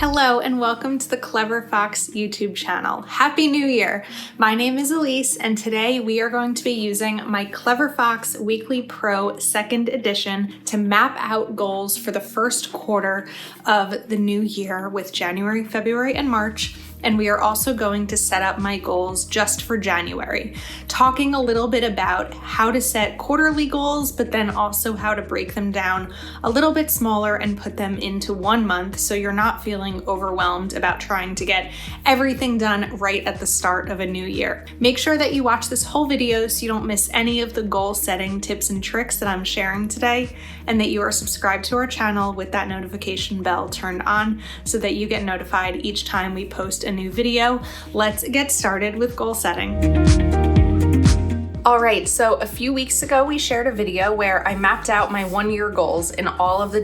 Hello and welcome to the Clever Fox YouTube channel. Happy New Year! My name is Ilysse and today we are going to be using my Clever Fox Weekly Pro 2nd edition to map out goals for the first quarter of the new year with January, February, and March. And we are also going to set up my goals just for January, talking a little bit about how to set quarterly goals, but then also how to break them down a little bit smaller and put them into 1 month so you're not feeling overwhelmed about trying to get everything done right at the start of a new year. Make sure that you watch this whole video so you don't miss any of the goal setting tips and tricks that I'm sharing today, and that you are subscribed to our channel with that notification bell turned on so that you get notified each time we post a new video. Let's get started with goal setting. All right, so a few weeks ago, we shared a video where I mapped out my 1-year goals in all of the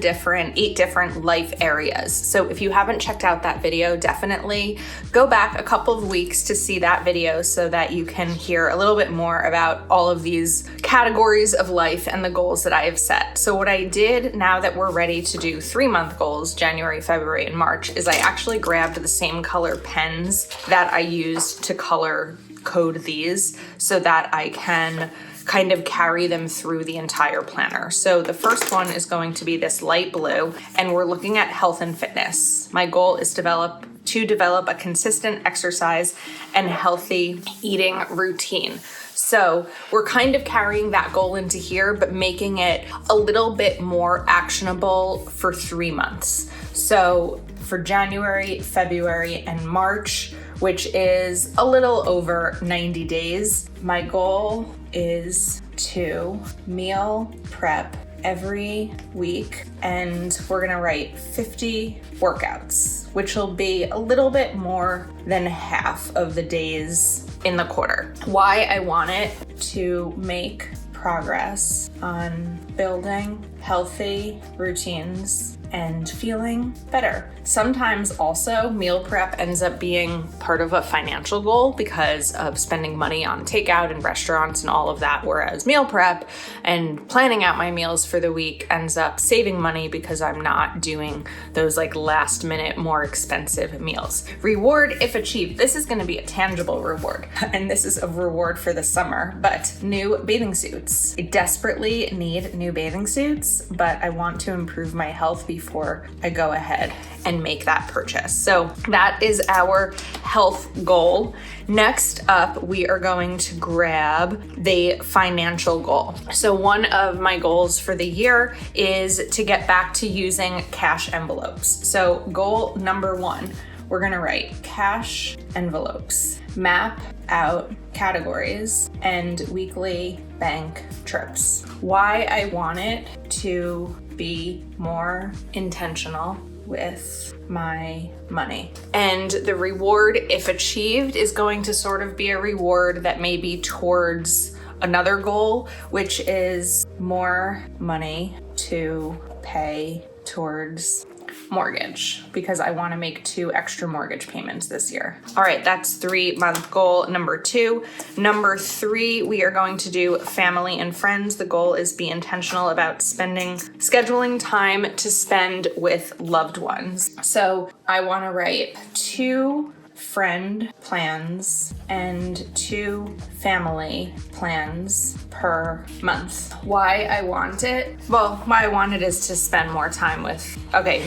8 different life areas. So if you haven't checked out that video, definitely go back a couple of weeks to see that video so that you can hear a little bit more about all of these categories of life and the goals that I have set. So what I did now that we're ready to do 3-month goals, January, February, and March, is I actually grabbed the same color pens that I used to color code these so that I can kind of carry them through the entire planner. So the first one is going to be this light blue, and we're looking at health and fitness. My goal is to develop a consistent exercise and healthy eating routine. So we're kind of carrying that goal into here, but making it a little bit more actionable for 3 months. So for January, February, and March, which is a little over 90 days, my goal is to meal prep every week, and we're gonna write 50 workouts, which will be a little bit more than half of the days in the quarter. Why I want it to make progress on building healthy routines and feeling better. Sometimes also meal prep ends up being part of a financial goal because of spending money on takeout and restaurants and all of that, whereas meal prep and planning out my meals for the week ends up saving money because I'm not doing those like last minute more expensive meals. Reward if achieved. This is going to be a tangible reward, and this is a reward for the summer, but new bathing suits. I desperately need new bathing suits, but I want to improve my health before I go ahead and make that purchase. So that is our health goal. Next up, we are going to grab the financial goal. So one of my goals for the year is to get back to using cash envelopes. So goal number 1, we're gonna write cash envelopes, map out categories, and weekly bank trips. Why I want it to be more intentional with my money. And the reward, if achieved, is going to sort of be a reward that may be towards another goal, which is more money to pay towards mortgage, because I want to make 2 extra mortgage payments this year. All right, that's 3-month goal number 2. Number 3, we are going to do family and friends. The goal is be intentional about scheduling time to spend with loved ones. So I want to write 2 friend plans and 2 family plans per month. Why I want it? Well, why I want it is to spend more time with,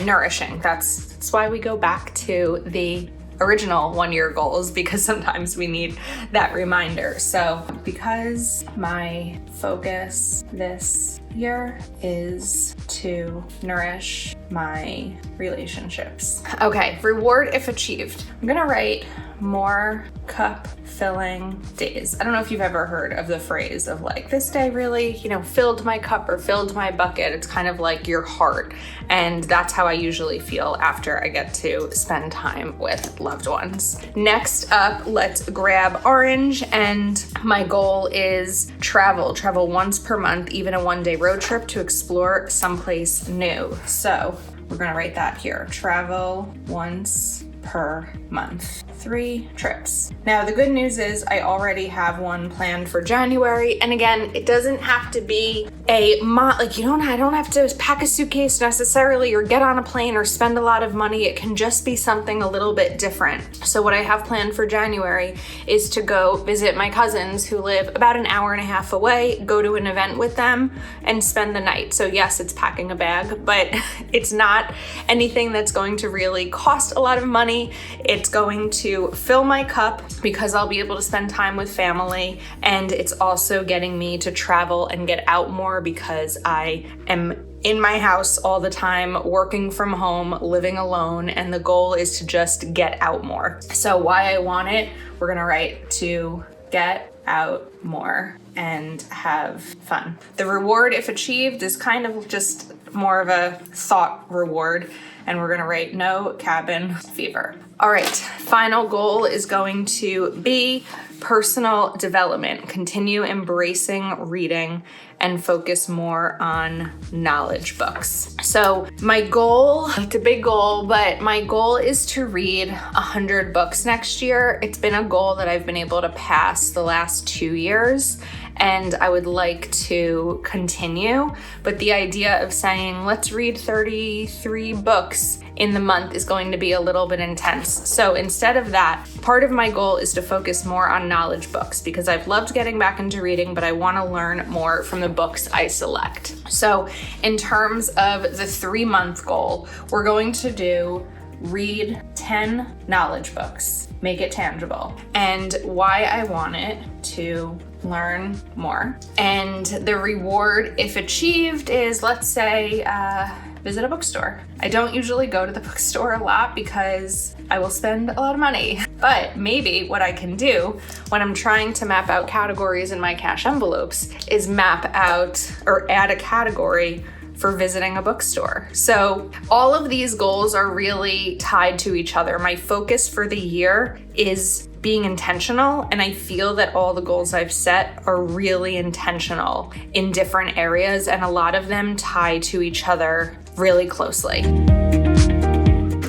nourishing. That's why we go back to the original 1-year goals, because sometimes we need that reminder. So because my focus this year is to nourish my relationships. Okay, reward if achieved. I'm gonna write more cup filling days. I don't know if you've ever heard of the phrase of like, this day really, filled my cup or filled my bucket. It's kind of like your heart. And that's how I usually feel after I get to spend time with loved ones. Next up, let's grab orange. And my goal is travel once per month, even a 1-day road trip to explore someplace new. So we're gonna write that here. Travel once per month. 3 trips. Now, the good news is I already have one planned for January. And again, it doesn't have to be I don't have to pack a suitcase necessarily or get on a plane or spend a lot of money. It can just be something a little bit different. So what I have planned for January is to go visit my cousins who live about an hour and a half away, go to an event with them and spend the night. So yes, it's packing a bag, but it's not anything that's going to really cost a lot of money. It's going to fill my cup because I'll be able to spend time with family, and it's also getting me to travel and get out more because I am in my house all the time, working from home, living alone, and the goal is to just get out more. So why I want it, we're gonna write to get out more and have fun. The reward, if achieved, is kind of just more of a thought reward, and we're gonna write no cabin fever. All right, final goal is going to be personal development. Continue embracing reading and focus more on knowledge books. So my goal, it's a big goal, but my goal is to read 100 books next year. It's been a goal that I've been able to pass the last 2 years, and I would like to continue. But the idea of saying, let's read 33 books in the month is going to be a little bit intense. So instead of that, part of my goal is to focus more on knowledge books because I've loved getting back into reading, but I want to learn more from the books I select. So in terms of the 3-month goal, we're going to do read 10 knowledge books, make it tangible, and why I want it to learn more. And the reward, if achieved, is let's say, visit a bookstore. I don't usually go to the bookstore a lot because I will spend a lot of money. But maybe what I can do when I'm trying to map out categories in my cash envelopes is map out or add a category for visiting a bookstore. So all of these goals are really tied to each other. My focus for the year is being intentional, and I feel that all the goals I've set are really intentional in different areas, and a lot of them tie to each other really closely.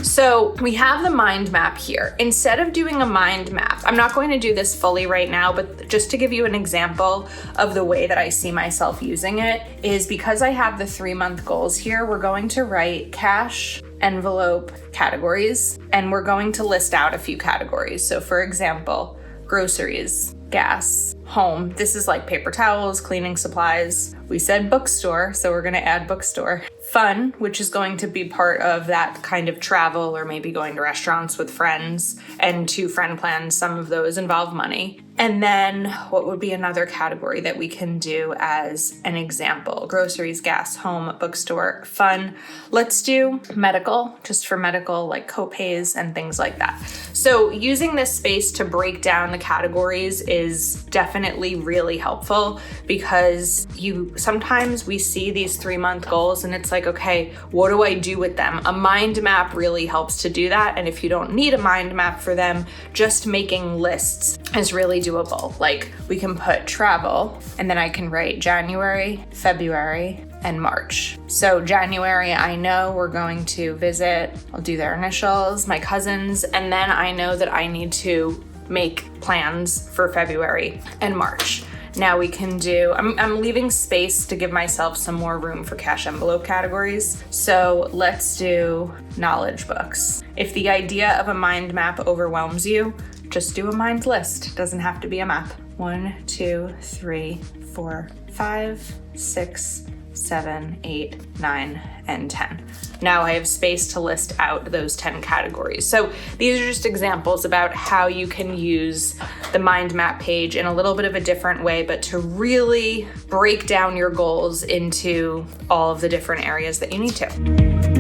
So we have the mind map here. Instead of doing a mind map, I'm not going to do this fully right now, but just to give you an example of the way that I see myself using it is because I have the 3-month goals here, we're going to write cash envelope categories, and we're going to list out a few categories. So for example, groceries, gas, home. This is like paper towels, cleaning supplies. We said bookstore, so we're gonna add bookstore. Fun, which is going to be part of that kind of travel or maybe going to restaurants with friends, and to friend plans, some of those involve money. And then what would be another category that we can do as an example? Groceries, gas, home, bookstore, fun. Let's do medical, just for medical, like co-pays and things like that. So using this space to break down the categories is definitely really helpful because sometimes we see these 3-month goals and it's like, okay, what do I do with them? A mind map really helps to do that. And if you don't need a mind map for them, just making lists is really doable. Like we can put travel, and then I can write January, February, and March. So January, I know we're going to visit, I'll do their initials, my cousins, and then I know that I need to make plans for February and March. Now we can do, I'm leaving space to give myself some more room for cash envelope categories. So let's do knowledge books. If the idea of a mind map overwhelms you, just do a mind list. It doesn't have to be a map. 1, 2, 3, 4, 5, 6, 7, 8, 9, and 10. Now I have space to list out those 10 categories. So these are just examples about how you can use the mind map page in a little bit of a different way, but to really break down your goals into all of the different areas that you need to.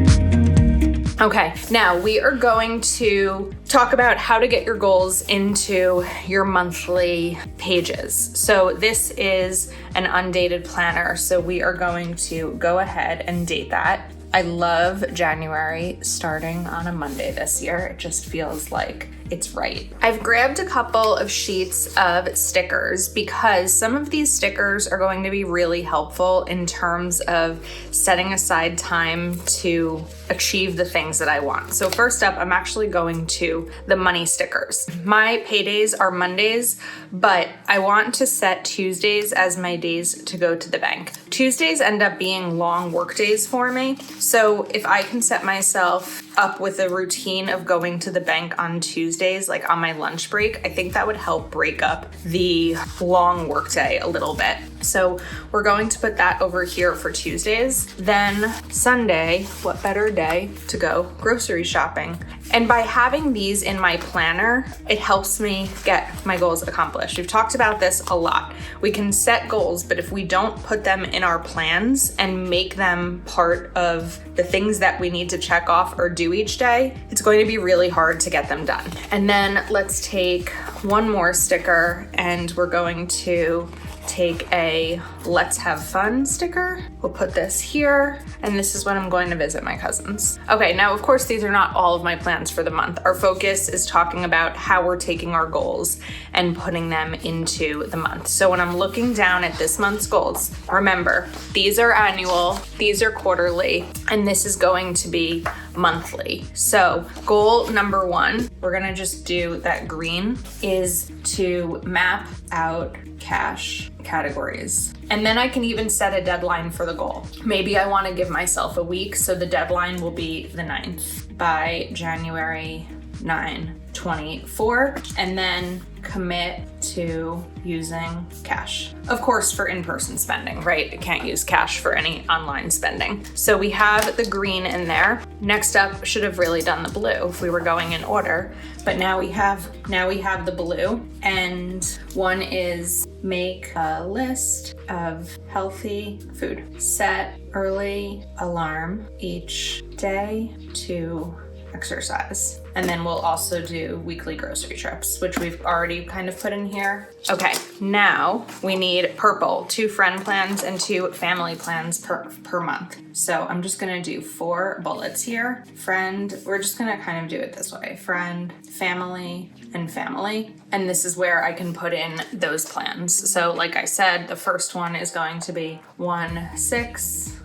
Okay, now we are going to talk about how to get your goals into your monthly pages. So this is an undated planner, so we are going to go ahead and date that. I love January starting on a Monday this year. It just feels like it's right. I've grabbed a couple of sheets of stickers because some of these stickers are going to be really helpful in terms of setting aside time to achieve the things that I want. So first up, I'm actually going to the money stickers. My paydays are Mondays, but I want to set Tuesdays as my days to go to the bank. Tuesdays end up being long work days for me. So if I can set myself up with a routine of going to the bank on Tuesdays, like on my lunch break, I think that would help break up the long workday a little bit. So we're going to put that over here for Tuesdays. Then Sunday, what better day to go grocery shopping? And by having these in my planner, it helps me get my goals accomplished. We've talked about this a lot. We can set goals, but if we don't put them in our plans and make them part of the things that we need to check off or do each day, it's going to be really hard to get them done. And then let's take one more sticker and we're going to take a let's have fun sticker. We'll put this here, and this is when I'm going to visit my cousins. Okay, now of course these are not all of my plans for the month. Our focus is talking about how we're taking our goals and putting them into the month. So when I'm looking down at this month's goals, remember, these are annual, these are quarterly, and this is going to be monthly. So goal number 1, we're gonna just do that green, is to map out cash categories. And then I can even set a deadline for the goal. Maybe I want to give myself a week, so the deadline will be the 9th by January 9, 24, and then commit to using cash. Of course, for in-person spending, right? I can't use cash for any online spending. So we have the green in there. Next up, should have really done the blue if we were going in order, but now we have the blue, and one is make a list of healthy food. Set early alarm each day to exercise. And then we'll also do weekly grocery trips, which we've already kind of put in here. Okay, now we need purple, 2 friend plans and 2 family plans per month. So I'm just gonna do 4 bullets here. Friend, we're just gonna kind of do it this way. Friend, family, and family. And this is where I can put in those plans. So like I said, the first one is going to be 1, 6,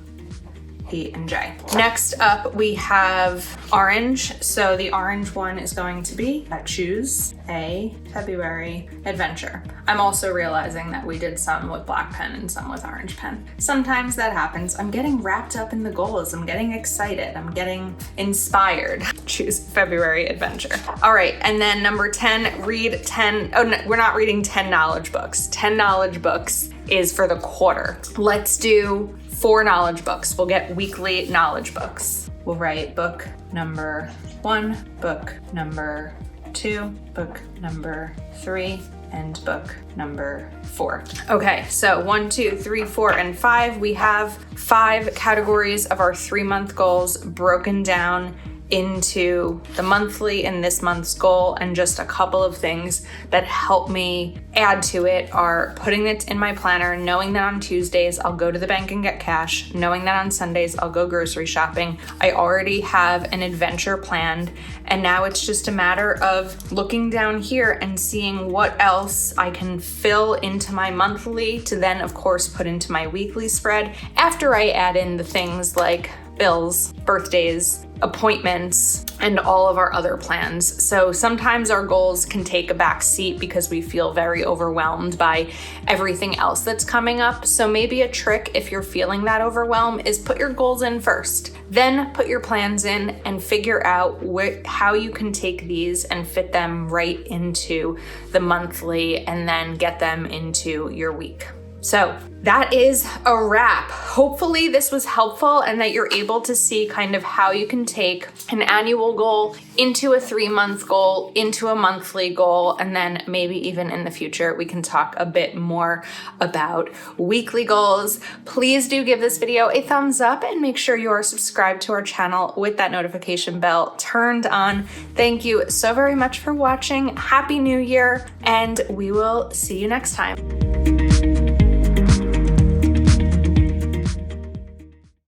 E, and J. Next up, we have orange. So the orange one is going to be choose a February adventure. I'm also realizing that we did some with black pen and some with orange pen. Sometimes that happens. I'm getting wrapped up in the goals. I'm getting excited. I'm getting inspired. Choose February adventure. All right, and then number 10, read 10. Oh, no, we're not reading 10 knowledge books. 10 knowledge books is for the quarter. Let's do 4 knowledge books. We'll get weekly knowledge books. We'll write book number 1, book number 2, book number 3, and book number 4. Okay, so 1, 2, 3, 4, and 5. We have 5 categories of our 3-month goals broken down into the monthly and this month's goal, and just a couple of things that help me add to it are putting it in my planner, knowing that on Tuesdays I'll go to the bank and get cash, knowing that on Sundays I'll go grocery shopping. I already have an adventure planned, and now it's just a matter of looking down here and seeing what else I can fill into my monthly to then of course put into my weekly spread after I add in the things like bills, birthdays, appointments, and all of our other plans. So sometimes our goals can take a back seat because we feel very overwhelmed by everything else that's coming up. So maybe a trick, if you're feeling that overwhelm, is put your goals in first, then put your plans in and figure out how you can take these and fit them right into the monthly and then get them into your week. So that is a wrap. Hopefully this was helpful and that you're able to see kind of how you can take an annual goal into a 3-month goal, into a monthly goal, and then maybe even in the future, we can talk a bit more about weekly goals. Please do give this video a thumbs up and make sure you are subscribed to our channel with that notification bell turned on. Thank you so very much for watching. Happy New Year, and we will see you next time.